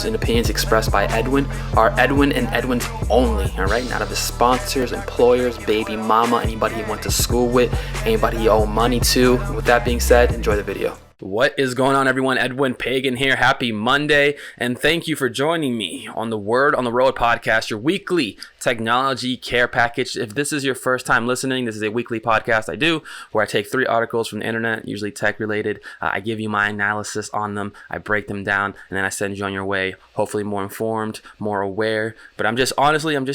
and opinions expressed by Edwin are Edwin and Edwin's only, all right? Not of his sponsors, employers, baby mama, anybody he went to school with, anybody he owe money to. With that being said, enjoy the video. What is going on, everyone? Edwin Pagan here. Happy Monday, and thank you for joining me on the Word on the Road podcast, your weekly technology care package. If this is your first time listening, this is a weekly podcast I do where I take 3 articles from the internet, usually tech related. I give you my analysis on them, I break them down, and then I send you on your way, hopefully more informed, more aware. But I'm just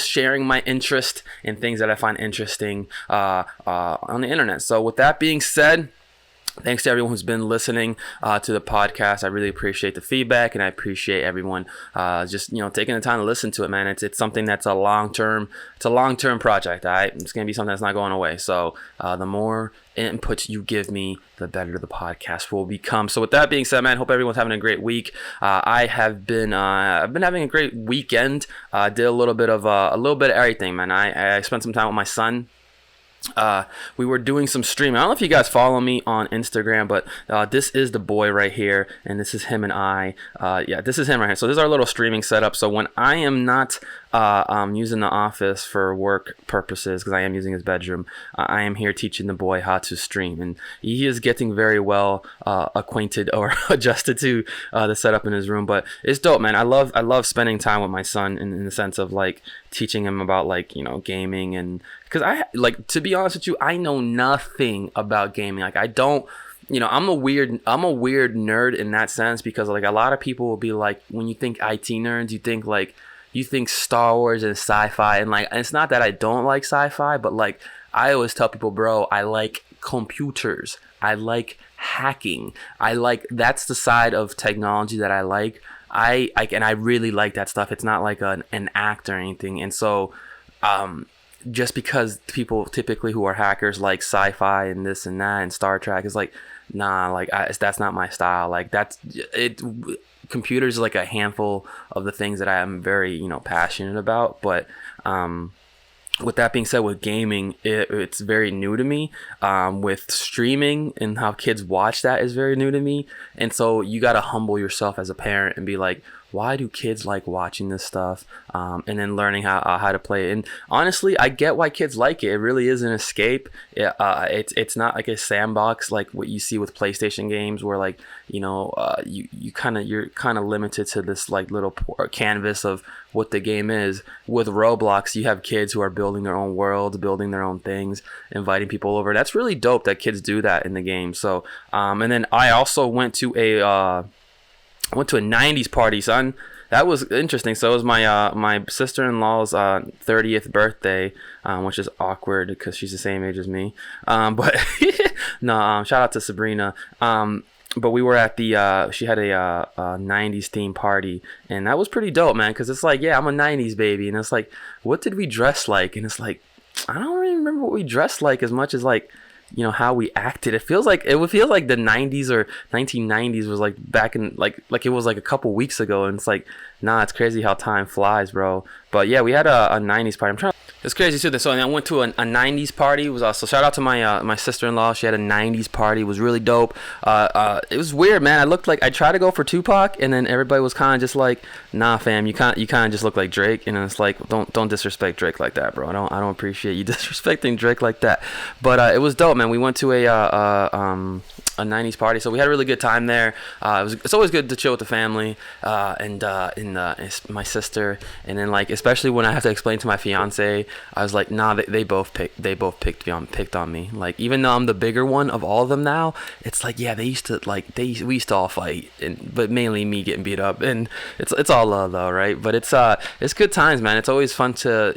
sharing my interest in things that I find interesting on the internet. So with that being said, thanks to everyone who's been listening to the podcast. I really appreciate the feedback, and I appreciate everyone just taking the time to listen to it, man. It's something that's a long-term project. All right, it's gonna be something that's not going away. So the more input you give me, the better the podcast will become. So with that being said, man, hope everyone's having a great week. I've been having a great weekend. Did a little bit of everything, man. I spent some time with my son. We were doing some streaming. I don't know if you guys follow me on Instagram, but this is the boy right here, and this is him and I. This is him right here. So this is our little streaming setup. So when I am not using the office for work purposes, because I am using his bedroom, I am here teaching the boy how to stream, and he is getting very well acquainted or adjusted to the setup in his room. But it's dope, man. I love spending time with my son in the sense of like teaching him about gaming, and because to be honest with you, I know nothing about gaming. Like I don't. I'm a weird nerd in that sense, because like a lot of people will be like, when you think IT nerds, you think Star Wars and sci-fi, and like, it's not that I don't like sci-fi, but like I always tell people, bro, I like computers, I like hacking, that's the side of technology that I like. And I really like that stuff. It's not like an act or anything. And so just because people typically who are hackers like sci-fi and this and that and Star Trek, is like, nah, like that's not my style. Like that's it. Computers is like a handful of the things that I am very passionate about. But with that being said, with gaming, it's very new to me. With streaming and how kids watch that is very new to me. And so you got to humble yourself as a parent and be like, why do kids like watching this stuff? And then learning how to play it. And honestly, I get why kids like it. It really is an escape. It's not like a sandbox like what you see with PlayStation games, where like you're kind of limited to this like little canvas of what the game is. With Roblox, you have kids who are building their own worlds, building their own things, inviting people over. That's really dope that kids do that in the game. So and then I also went to a 90s party, son. That was interesting. So it was my sister-in-law's 30th birthday, which is awkward because she's the same age as me. But no, shout out to Sabrina. But we were at she had a 90s theme party, and that was pretty dope, man. Because it's like, yeah, I'm a 90s baby, and it's like, what did we dress like? And it's like, I don't really remember what we dressed like as much as like, how we acted. It feels like the 90s or 1990s was like back in like it was like a couple weeks ago, and it's like, nah, it's crazy how time flies, bro. But yeah, we had a 90s party. It's crazy too. So I went to a 90s party. It was also, shout out to my sister-in-law. She had a 90s party. It was really dope. It was weird, man. I tried to go for Tupac, and then everybody was kind of just like, nah, fam, you kind of just look like Drake. And it's like, don't disrespect Drake like that, bro. I don't appreciate you disrespecting Drake like that. But it was dope, man. We went to a 90s party, so we had a really good time there. It's always good to chill with the family and my sister, and then like, especially when I have to explain to my fiance, I was like, nah, they both picked on me. Like, even though I'm the bigger one of all of them now, it's like, yeah, we used to all fight, but mainly me getting beat up, and it's all love though, right? But it's good times, man. It's always fun to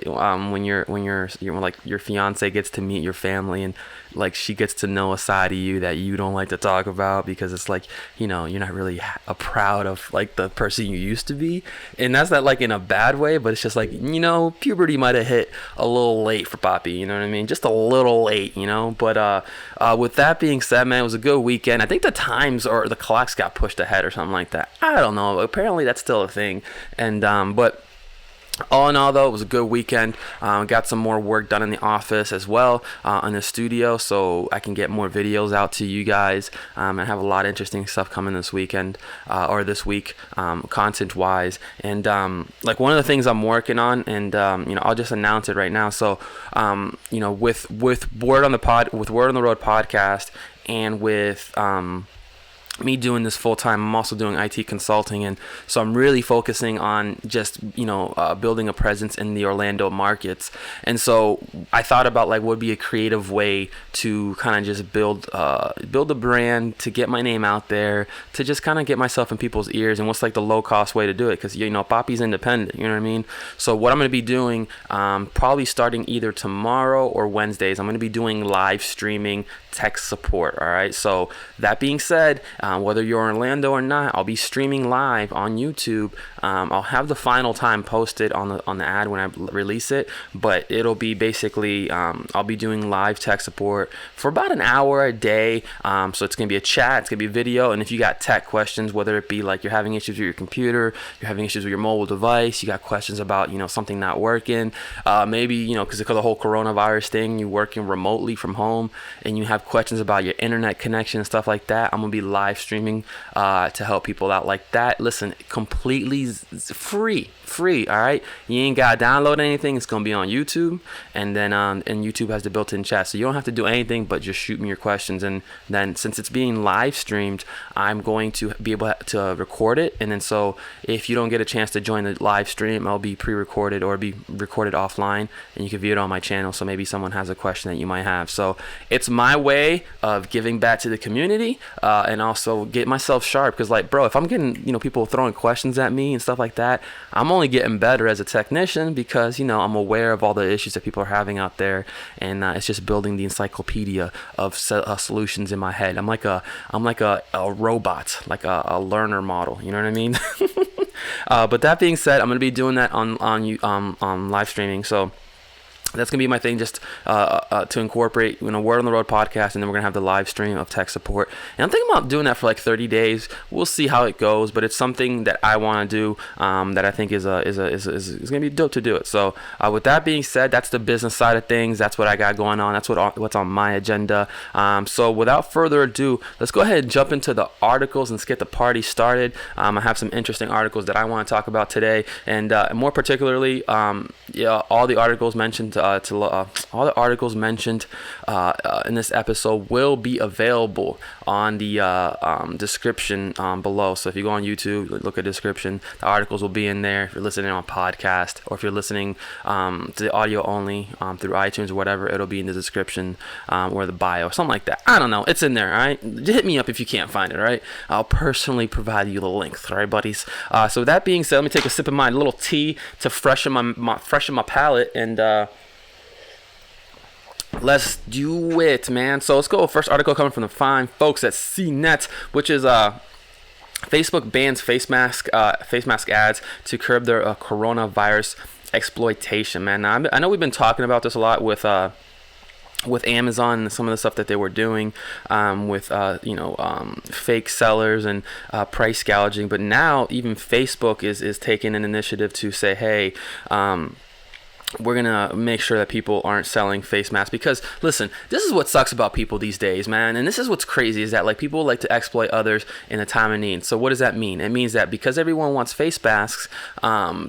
when your fiance gets to meet your family, and like she gets to know a side of you that you don't like to talk about, because it's like, you're not really proud of like the person you used to be. And that's not like in a bad way, but it's just like, puberty might have hit a little late for Poppy, you know what I mean? Just a little late, But with that being said, man, it was a good weekend. I think the times or the clocks got pushed ahead or something like that. I don't know. Apparently that's still a thing. And but All in all, though, it was a good weekend. Got some more work done in the office as well, in the studio, so I can get more videos out to you guys. I have a lot of interesting stuff coming this weekend, or this week, content-wise. And like one of the things I'm working on, and I'll just announce it right now. So, with Word on the Road podcast, and with me doing this full time, I'm also doing IT consulting, and so I'm really focusing on just building a presence in the Orlando markets. And so I thought about like what would be a creative way to kind of just build a brand, to get my name out there, to just kind of get myself in people's ears, and what's like the low cost way to do it, because Papi's independent, you know what I mean? So what I'm going to be doing, probably starting either tomorrow or Wednesdays, I'm going to be doing live streaming tech support. All right, so that being said, whether you're in Orlando or not, I'll be streaming live on YouTube. I'll have the final time posted on the ad when I release it, but it'll be basically I'll be doing live tech support for about an hour a day. So it's gonna be a chat, it's gonna be video, and if you got tech questions, whether it be like you're having issues with your computer, you're having issues with your mobile device, you got questions about something not working, maybe because of the whole coronavirus thing, you working remotely from home and you have questions about your internet connection and stuff like that, I'm gonna be live streaming to help people out like that. Listen, completely free. All right, you ain't gotta download anything. It's gonna be on YouTube, and then and YouTube has the built-in chat, so you don't have to do anything but just shoot me your questions. And then since it's being live streamed, I'm going to be able to record it, and then so if you don't get a chance to join the live stream, I'll be pre-recorded or be recorded offline, and you can view it on my channel. So maybe someone has a question that you might have. So it's my way of giving back to the community, and also get myself sharp, because like, bro, if I'm getting people throwing questions at me and stuff like that, I'm only getting better as a technician, because I'm aware of all the issues that people are having out there, and it's just building the encyclopedia of solutions in my head. I'm like a robot, like a learner model, you know what I mean? But that being said, I'm gonna be doing that on live streaming, so that's gonna be my thing, just to incorporate Word on the Road podcast, and then we're gonna have the live stream of tech support. And I'm thinking about doing that for like 30 days. We'll see how it goes, but it's something that I want to do, that I think is gonna be dope to do it. So with that being said, that's the business side of things. That's what I got going on. That's what's on my agenda. So without further ado, let's go ahead and jump into the articles and let's get the party started. I have some interesting articles that I want to talk about today, and more particularly, all the articles mentioned. All the articles mentioned in this episode will be available on the description below. So if you go on YouTube, look at the description, the articles will be in there. If you're listening on podcast, or if you're listening to the audio only through iTunes or whatever, it'll be in the description or the bio, something like that. I don't know, it's in there. All right, hit me up if you can't find it. All right, I'll personally provide you the link. All right, buddies. So with that being said, let me take a sip of my little tea to freshen my palate, and let's do it, man. So let's go. First article coming from the fine folks at CNET, which is Facebook bans face mask ads to curb their coronavirus exploitation. Man, now, I know we've been talking about this a lot with Amazon and some of the stuff that they were doing with fake sellers and price gouging, but now even Facebook is taking an initiative to say, hey, we're gonna make sure that people aren't selling face masks, because listen, this is what sucks about people these days, man, and this is what's crazy, is that like people like to exploit others in a time of need. So what does that mean? It means that because everyone wants face masks,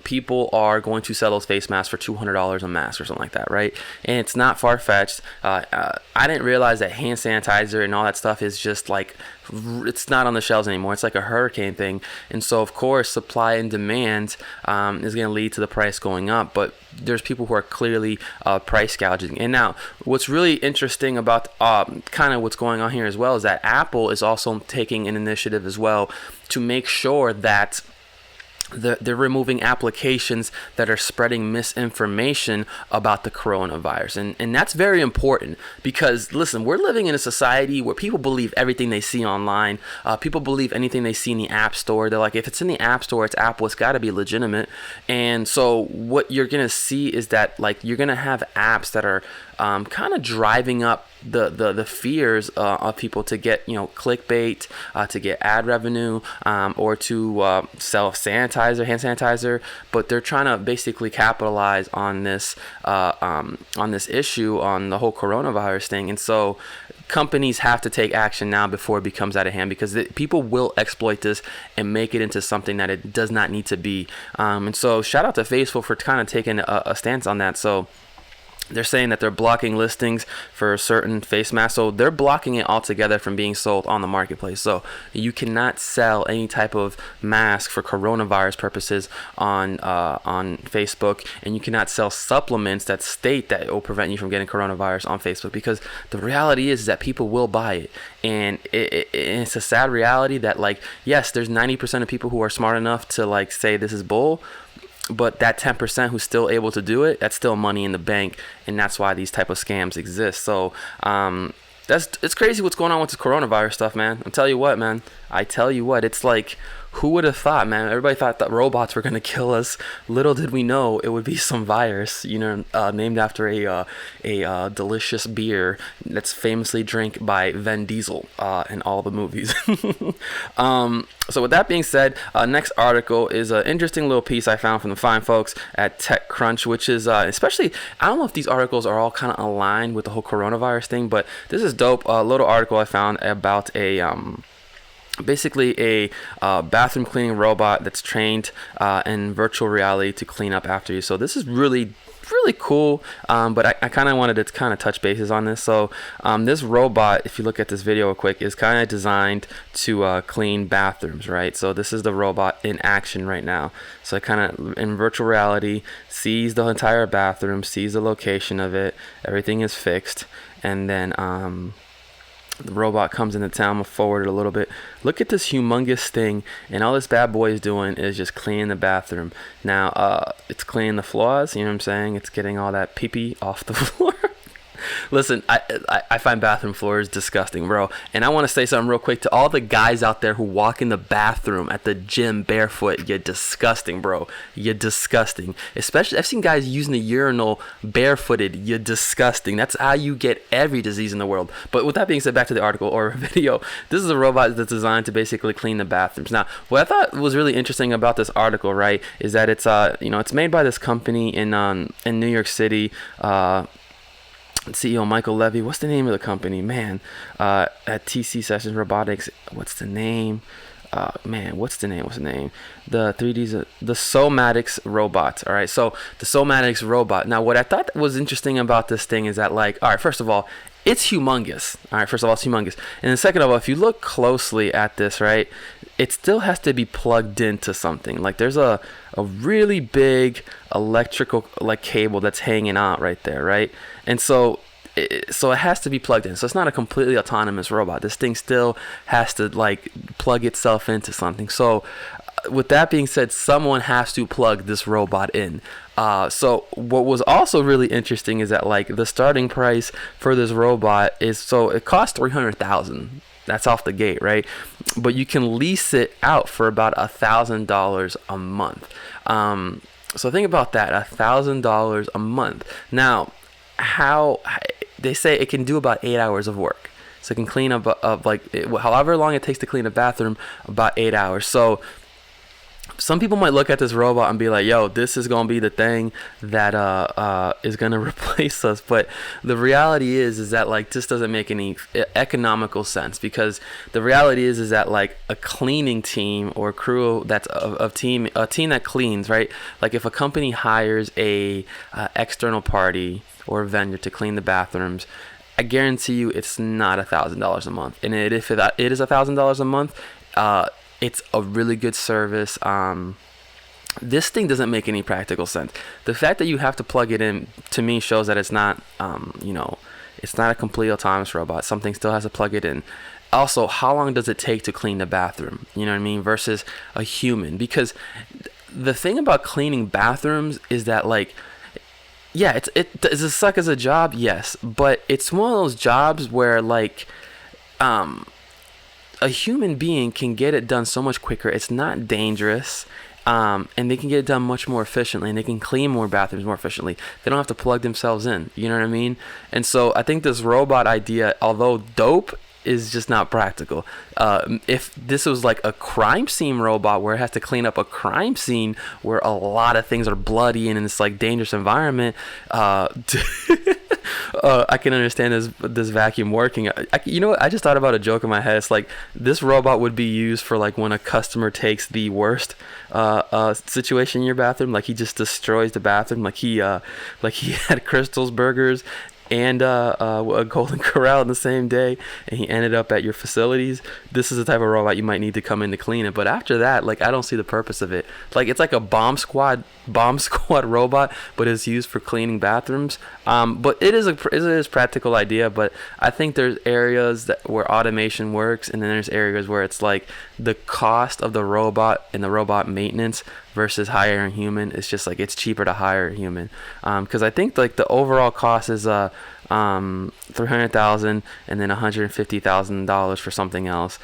people are going to sell those face masks for $200 a mask or something like that, right? And it's not far-fetched. I didn't realize that hand sanitizer and all that stuff is just like, it's not on the shelves anymore. It's like a hurricane thing. And so of course supply and demand is going to lead to the price going up, but there's people who are clearly price gouging. And now what's really interesting about kind of what's going on here as well is that Apple is also taking an initiative as well to make sure that they're removing applications that are spreading misinformation about the coronavirus. And that's very important, because listen, we're living in a society where people believe everything they see online. People believe anything they see in the App Store. They're like, if it's in the App Store, it's Apple, it's got to be legitimate. And so what you're going to see is that like you're going to have apps that are kind of driving up the fears of people to get clickbait, to get ad revenue, or to sell sanitizer hand sanitizer, but they're trying to basically capitalize on this issue, on the whole coronavirus thing. And so companies have to take action now before it becomes out of hand, because people will exploit this and make it into something that it does not need to be. And so shout out to Facebook for kind of taking a stance on that. So they're saying that they're blocking listings for certain face masks. So they're blocking it altogether from being sold on the marketplace. So you cannot sell any type of mask for coronavirus purposes on Facebook, and you cannot sell supplements that state that it will prevent you from getting coronavirus on Facebook, because the reality is that people will buy it. And it's a sad reality that, like, yes, there's 90% of people who are smart enough to like say this is bull, but that 10% who's still able to do it, that's still money in the bank, and that's why these type of scams exist. So it's crazy what's going on with this coronavirus stuff, man. I tell you what, it's like, who would have thought, man? Everybody thought that robots were gonna kill us. Little did we know it would be some virus, named after a delicious beer that's famously drank by Vin Diesel in all the movies. So with that being said, next article is an interesting little piece I found from the fine folks at TechCrunch, which is especially, I don't know if these articles are all kind of aligned with the whole coronavirus thing, but this is dope. A little article I found about basically a bathroom cleaning robot that's trained in virtual reality to clean up after you. So this is really cool, but I kind of wanted to kind of touch bases on this. So this robot, if you look at this video real quick, is kind of designed to clean bathrooms, right? So this is the robot in action right now. So it kind of, in virtual reality, sees the entire bathroom, sees the location of it, everything is fixed, and then the robot comes into town. I'm gonna forward it a little bit. Look at this humongous thing, and all this bad boy is doing is just cleaning the bathroom. Now, it's cleaning the floors, you know what I'm saying? It's getting all that pee-pee off the floor. Listen, I find bathroom floors disgusting, bro. And I want to say something real quick to all the guys out there who walk in the bathroom at the gym barefoot. You're disgusting, bro. You're disgusting. Especially, I've seen guys using the urinal barefooted. You're disgusting. That's how you get every disease in the world. But with that being said, back to the article or video. This is a robot that's designed to basically clean the bathrooms. Now, what I thought was really interesting about this article, right, is that it's it's made by this company in New York City. CEO Michael Levy. What's the name of the company, man? At TC Sessions Robotics. What's the name? What's the name? The 3D's, the Somatics robot. All right, so the Somatics robot. Now, what I thought was interesting about this thing is that, like, all right, first of all, it's humongous. All right, first of all, it's humongous. And then second of all, if you look closely at this, right, it still has to be plugged into something. Like, there's a really big electrical cable that's hanging out right there, right? And so it has to be plugged in. So it's not a completely autonomous robot. This thing still has to plug itself into something. So with that being said, someone has to plug this robot in. So what was also really interesting is that the starting price for this robot is, so it costs $300,000. That's off the gate, right? But you can lease it out for about $1,000 a month. So think about that, $1,000 a month. Now, how they say it can do about 8 hours of work. So it can clean up however long it takes to clean a bathroom, about 8 hours. So some people might look at this robot and be like, yo, this is going to be the thing that is going to replace us. But the reality is that this doesn't make any economical sense, because the reality is that a cleaning team or crew that's a team that cleans, right? Like, if a company hires a external party or vendor to clean the bathrooms, I guarantee you it's not $1,000 a month. And if it is $1,000 a month, it's a really good service. This thing doesn't make any practical sense. The fact that you have to plug it in, to me, shows that it's not, it's not a complete autonomous robot. Something still has to plug it in. Also, how long does it take to clean the bathroom? You know what I mean? Versus a human. Because the thing about cleaning bathrooms is that, yeah, it does it suck as a job? Yes. But it's one of those jobs where, a human being can get it done so much quicker. It's not dangerous, and they can get it done much more efficiently, and they can clean more bathrooms more efficiently. They don't have to plug themselves in. You know what I mean? And so I think this robot idea, although dope, is just not practical. If this was like a crime scene robot where it has to clean up a crime scene where a lot of things are bloody and in this like dangerous environment, I can understand this vacuum working. You know what? I just thought about a joke in my head. It's like this robot would be used for like when a customer takes the worst situation in your bathroom. Like he just destroys the bathroom. Like he had Crystal's Burgers and a Golden Corral in the same day, and he ended up at your facilities. This is the type of robot you might need to come in to clean it. But after that, like, I don't see the purpose of it. Like, it's like a bomb squad robot, but it's used for cleaning bathrooms. But it is a practical idea. But I think there's areas where automation works, and then there's areas where it's like the cost of the robot and the robot maintenance versus hiring a human. It's just like it's cheaper to hire a human, because I think like the overall cost is $300,000 and then $150,000 for something else.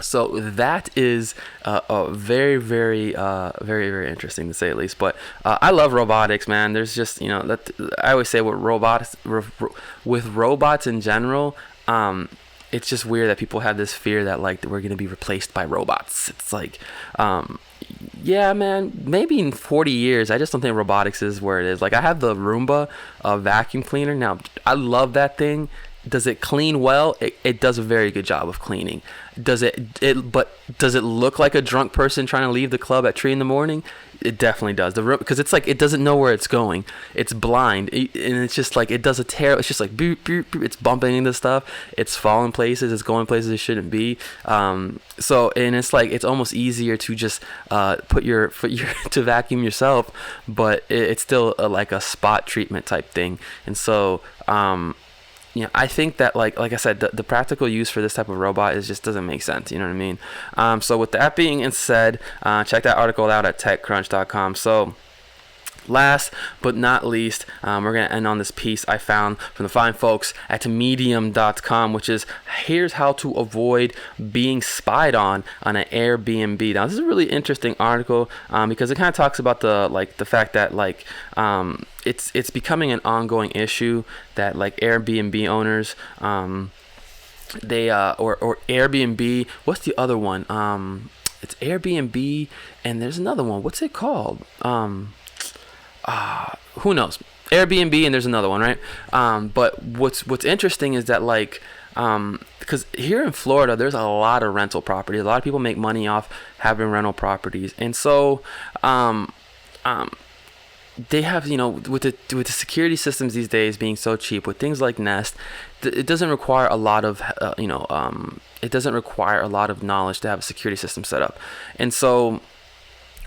So that is very, very, very, very interesting to say at least. But I love robotics, man. There's just, I always say with robots in general, it's just weird that people have this fear that like we're going to be replaced by robots. It's like, yeah, man, maybe in 40 years, I just don't think robotics is where it is. Like, I have the Roomba vacuum cleaner. Now, I love that thing. Does it clean well? It does a very good job of cleaning. But does it look like a drunk person trying to leave the club at 3 a.m? It definitely does. Because it's like it doesn't know where it's going. It's blind, and it's just like it does a tear. It's just like boop, boop, boop. It's bumping into stuff. It's falling places. It's going places it shouldn't be. So and it's like it's almost easier to just put your to vacuum yourself, but it's still like a spot treatment type thing. And so I think that like I said, the practical use for this type of robot just doesn't make sense. You know what I mean? So with that being said, check that article out at techcrunch.com. So last but not least, we're going to end on this piece I found from the fine folks at medium.com, which is here's how to avoid being spied on an Airbnb. Now, this is a really interesting article because it kind of talks about the fact that like it's becoming an ongoing issue that like Airbnb owners they or Airbnb, what's the other one? It's Airbnb and there's another one. What's it called? Who knows? Airbnb and there's another one, right? But what's interesting is that like because here in Florida there's a lot of rental properties. A lot of people make money off having rental properties, and so they have, with the security systems these days being so cheap, with things like Nest, it doesn't require a lot of it doesn't require a lot of knowledge to have a security system set up, and so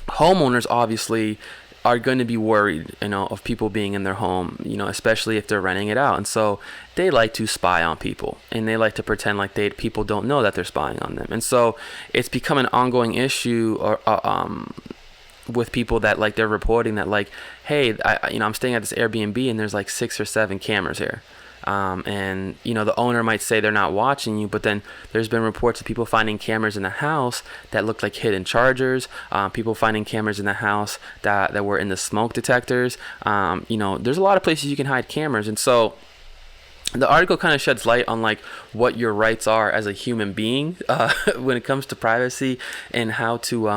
homeowners obviously are going to be worried, of people being in their home, especially if they're renting it out. And so they like to spy on people, and they like to pretend like people don't know that they're spying on them. And so it's become an ongoing issue with people that like they're reporting that like, hey, I'm staying at this Airbnb and there's like 6 or 7 cameras here. And the owner might say they're not watching you, but then there's been reports of people finding cameras in the house that looked like hidden chargers, people finding cameras in the house that were in the smoke detectors. There's a lot of places you can hide cameras. And so the article kind of sheds light on like what your rights are as a human being when it comes to privacy and how to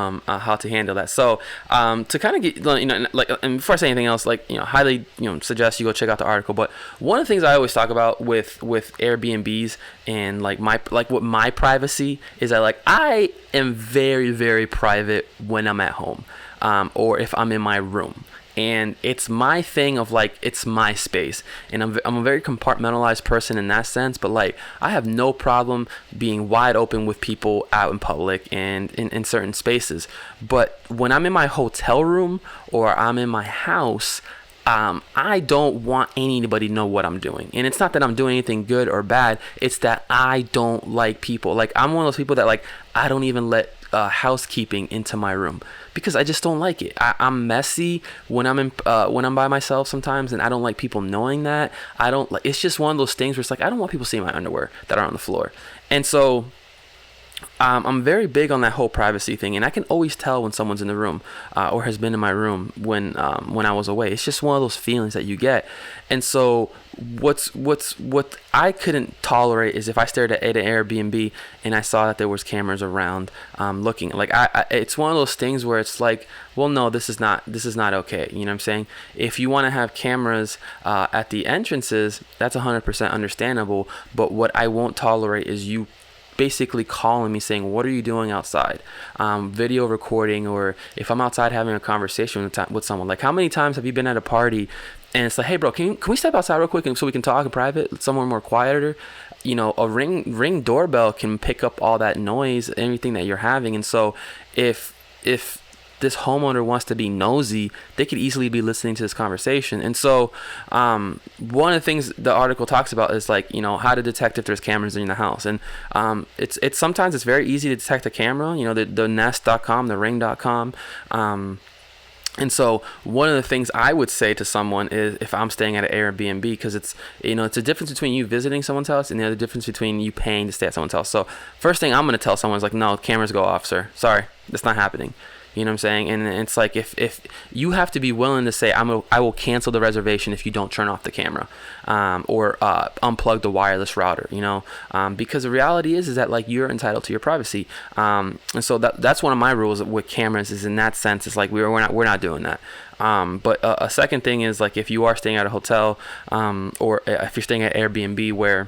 handle that. So to kind of get and before I say anything else, highly suggest you go check out the article. But one of the things I always talk about with Airbnbs and what my privacy is, that I am very, very private when I'm at home or if I'm in my room. And it's my thing of it's my space, and I'm a very compartmentalized person in that sense. But I have no problem being wide open with people out in public and in certain spaces. But when I'm in my hotel room or I'm in my house, I don't want anybody to know what I'm doing. And it's not that I'm doing anything good or bad. It's that I don't like people. I'm one of those people that I don't even let housekeeping into my room because I just don't like it. I'm messy when I'm by myself sometimes, and I don't like people knowing that. It's just one of those things where it's I don't want people seeing my underwear that are on the floor. And so I'm very big on that whole privacy thing, and I can always tell when someone's in the room or has been in my room when I was away. It's just one of those feelings that you get. And so what I couldn't tolerate is if I stared at an Airbnb and I saw that there was cameras around looking. Like it's one of those things where it's like, well, no, this is not okay. You know what I'm saying? If you want to have cameras at the entrances, that's 100% understandable. But what I won't tolerate is you basically calling me saying, what are you doing outside? Video recording, or if I'm outside having a conversation with someone. Like, how many times have you been at a party and it's like, hey bro, can we step outside real quick so we can talk in private, somewhere more quieter? You know, a ring doorbell can pick up all that noise, everything that you're having. And so if this homeowner wants to be nosy, they could easily be listening to this conversation. And so one of the things the article talks about is, like, you know, how to detect if there's cameras in the house. And it's sometimes it's very easy to detect a camera, you know, the nest.com, the ring.com. And so one of the things I would say to someone is, if I'm staying at an Airbnb, because it's, you know, it's a difference between you visiting someone's house and the other difference between you paying to stay at someone's house. So first thing I'm going to tell someone is like, no, cameras go off, sir. Sorry, that's not happening. You know what I'm saying? And it's like, if you have to be willing to say, I will cancel the reservation if you don't turn off the camera, or unplug the wireless router, you know, because the reality is that, like, you're entitled to your privacy. And so that's one of my rules with cameras, is in that sense, it's like we're not doing that. But a second thing is, like, if you are staying at a hotel, or if you're staying at Airbnb where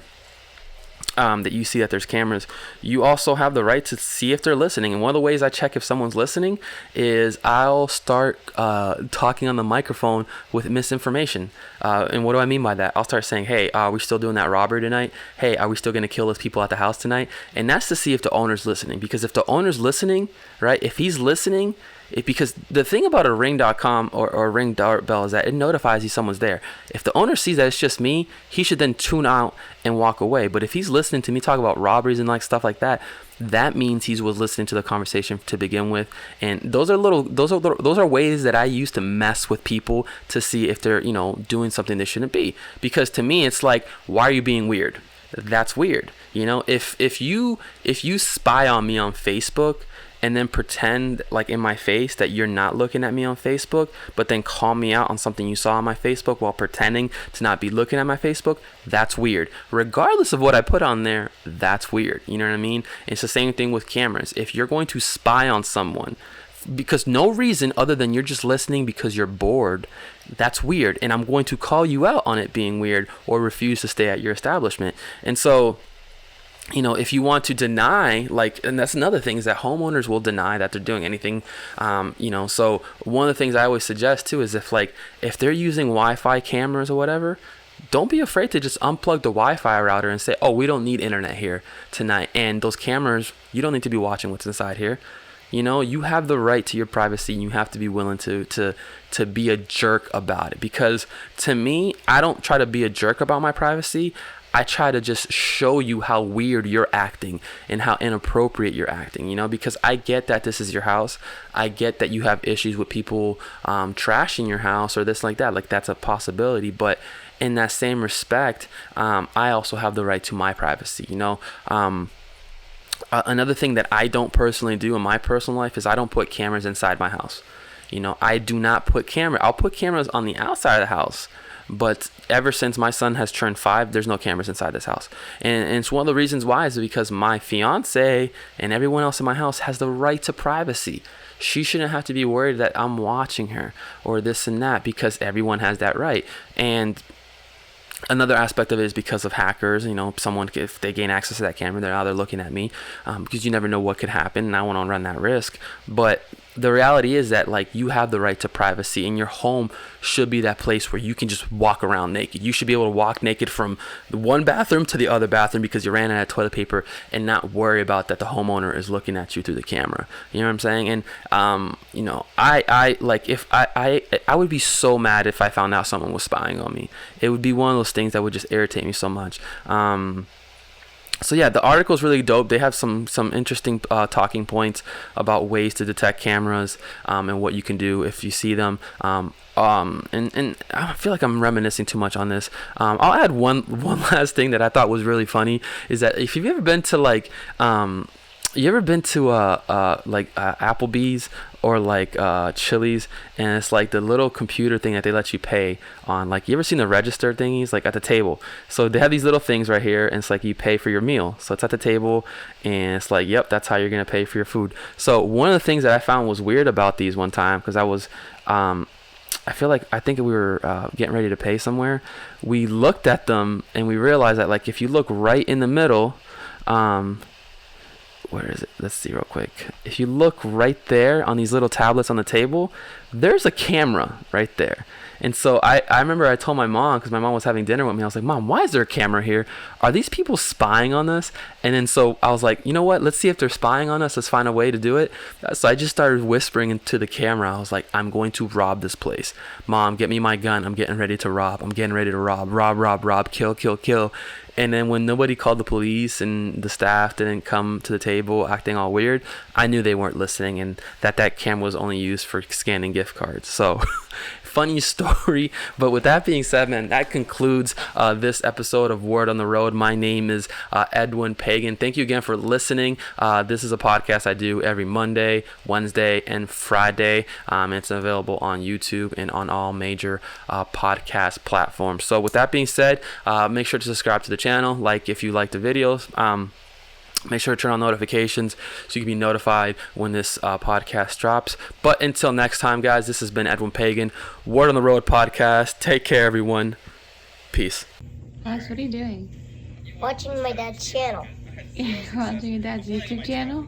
that you see that there's cameras, you also have the right to see if they're listening. And one of the ways I check if someone's listening is I'll start talking on the microphone with misinformation. And what do I mean by that? I'll start saying, hey, are we still doing that robbery tonight? Hey, are we still going to kill those people at the house tonight? And that's to see if the owner's listening. Because if the owner's listening, right, if he's listening, because the thing about a ring.com or a ring doorbell is that it notifies you someone's there. If the owner sees that it's just me, he should then tune out and walk away. But if he's listening to me talk about robberies and like stuff like that, that means he was listening to the conversation to begin with. And those are ways that I use to mess with people to see if they're, you know, doing something they shouldn't be. Because to me, it's like, why are you being weird? That's weird. You know, if you spy on me on Facebook and then pretend, like, in my face that you're not looking at me on Facebook, but then call me out on something you saw on my Facebook while pretending to not be looking at my Facebook, that's weird. Regardless of what I put on there, that's weird. You know what I mean? It's the same thing with cameras. If you're going to spy on someone because no reason other than you're just listening because you're bored, that's weird. And I'm going to call you out on it being weird or refuse to stay at your establishment. And so, you know, if you want to deny, like, and that's another thing, is that homeowners will deny that they're doing anything. You know, so one of the things I always suggest too is if they're using Wi-Fi cameras or whatever, don't be afraid to just unplug the Wi-Fi router and say, oh, we don't need internet here tonight. And those cameras, you don't need to be watching what's inside here. You know, you have the right to your privacy, and you have to be willing to be a jerk about it. Because to me, I don't try to be a jerk about my privacy. I try to just show you how weird you're acting and how inappropriate you're acting, you know, because I get that this is your house. I get that you have issues with people trashing your house or this like that. Like, that's a possibility. But in that same respect, I also have the right to my privacy, you know. Another thing that I don't personally do in my personal life is I don't put cameras inside my house. You know, I do not put I'll put cameras on the outside of the house. But ever since my son has turned 5, there's no cameras inside this house. And it's one of the reasons why is because my fiance and everyone else in my house has the right to privacy. She shouldn't have to be worried that I'm watching her or this and that, because everyone has that right. And another aspect of it is because of hackers. You know, someone, if they gain access to that camera, they're now they're looking at me, because you never know what could happen, and I want to run that risk. But the reality is that, like, you have the right to privacy, and your home should be that place where you can just walk around naked. You should be able to walk naked from the one bathroom to the other bathroom because you ran out of toilet paper, and not worry about that the homeowner is looking at you through the camera. You know what I'm saying? And you know, I like, if I would be so mad if I found out someone was spying on me. It would be one of those things that would just irritate me so much. So yeah, the article is really dope. They have some interesting talking points about ways to detect cameras, and what you can do if you see them. And I feel like I'm reminiscing too much on this. I'll add one last thing that I thought was really funny, is that if you've ever been to, like, You ever been to like Applebee's or like Chili's, and it's like the little computer thing that they let you pay on? Like, you ever seen the register thingies like at the table? So they have these little things right here, and it's like you pay for your meal. So it's at the table, and it's like, yep, that's how you're gonna pay for your food. So one of the things that I found was weird about these one time, because I think we were getting ready to pay somewhere. We looked at them and we realized that, like, if you look right in the middle, where is it? Let's see real quick. If you look right there on these little tablets on the table, there's a camera right there. And so I remember I told my mom, because my mom was having dinner with me, I was like, Mom, why is there a camera here? Are these people spying on us? And then so I was like, you know what? Let's see if they're spying on us. Let's find a way to do it. So I just started whispering into the camera. I was like, I'm going to rob this place. Mom, get me my gun. I'm getting ready to rob. I'm getting ready to rob. Rob, rob, rob. Kill, kill, kill. And then when nobody called the police and the staff didn't come to the table acting all weird, I knew they weren't listening, and that camera was only used for scanning gift cards. So funny story. But with that being said, man, that concludes this episode of Word on the Road. My name is Edwin Pagan. Thank you again for listening. This is a podcast I do every Monday, Wednesday, and Friday. It's available on YouTube and on all major podcast platforms. So with that being said, make sure to subscribe to the channel. Like if you like the videos. Make sure to turn on notifications so you can be notified when this podcast drops. But until next time, guys, this has been Edwin Pagan, Word on the Road podcast. Take care, everyone. Peace. Alex, what are you doing? Watching my dad's channel. You're watching your dad's YouTube channel?